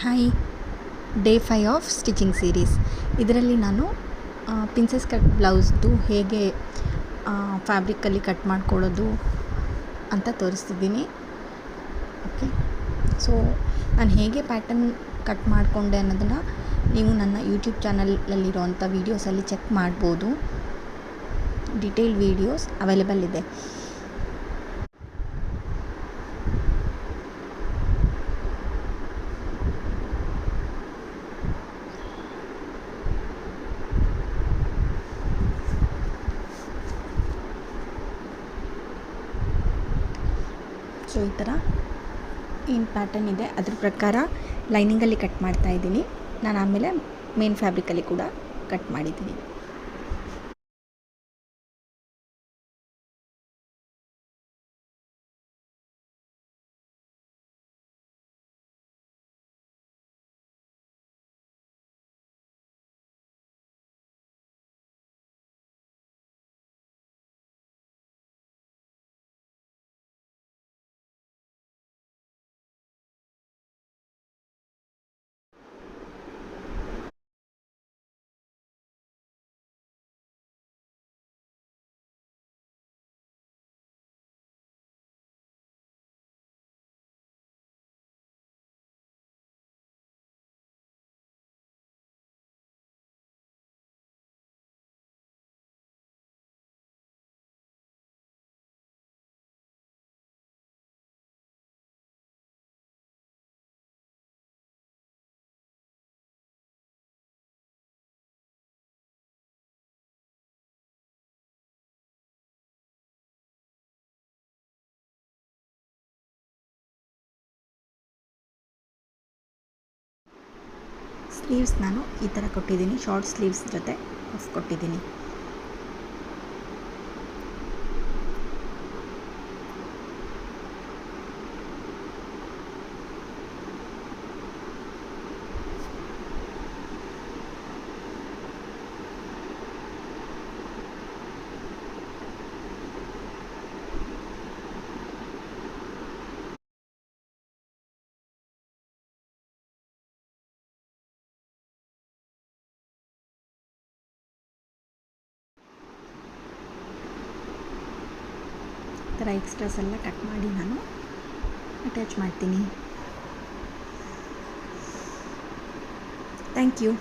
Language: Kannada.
Hi, day 5 of stitching series. ಇದರಲ್ಲಿ ನಾನು ಪ್ರಿನ್ಸೆಸ್ ಕಟ್ ಬ್ಲೌಸ್ದು ಹೇಗೆ ಫ್ಯಾಬ್ರಿಕಲ್ಲಿ ಕಟ್ ಮಾಡ್ಕೊಳ್ಳೋದು ಅಂತ ತೋರಿಸ್ತಿದ್ದೀನಿ. ಓಕೆ, ಸೊ ನಾನು ಹೇಗೆ ಪ್ಯಾಟರ್ನ್ ಕಟ್ ಮಾಡಿಕೊಂಡೆ ಅನ್ನೋದನ್ನು ನೀವು ನನ್ನ ಯೂಟ್ಯೂಬ್ ಚಾನಲಲ್ಲಿರೋವಂಥ ವೀಡಿಯೋಸಲ್ಲಿ ಚೆಕ್ ಮಾಡ್ಬೋದು. ಡೀಟೇಲ್ಡ್ ವೀಡಿಯೋಸ್ ಅವೈಲೇಬಲ್ ಇದೆ. ಸೊ ಈ ಥರ ಏನು ಪ್ಯಾಟರ್ನ್ ಇದೆ ಅದ್ರ ಪ್ರಕಾರ ಲೈನಿಂಗಲ್ಲಿ ಕಟ್ ಮಾಡ್ತಾ ಇದ್ದೀನಿ. ನಾನು ಆಮೇಲೆ ಮೇನ್ ಫ್ಯಾಬ್ರಿಕಲ್ಲಿ ಕೂಡ ಕಟ್ ಮಾಡಿದ್ದೀನಿ. ಸ್ಲೀವ್ಸ್ ನಾನು ಈ ಥರ ಕೊಟ್ಟಿದ್ದೀನಿ, ಶಾರ್ಟ್ ಸ್ಲೀವ್ಸ್ ಜೊತೆ ಪಫ್ ಕೊಟ್ಟಿದ್ದೀನಿ. ಈ ಥರ ಎಕ್ಸ್ಟ್ರಾಸ್ ಎಲ್ಲ ಕಟ್ ಮಾಡಿ ನಾನು ಅಟ್ಯಾಚ್ ಮಾಡ್ತೀನಿ. Thank you.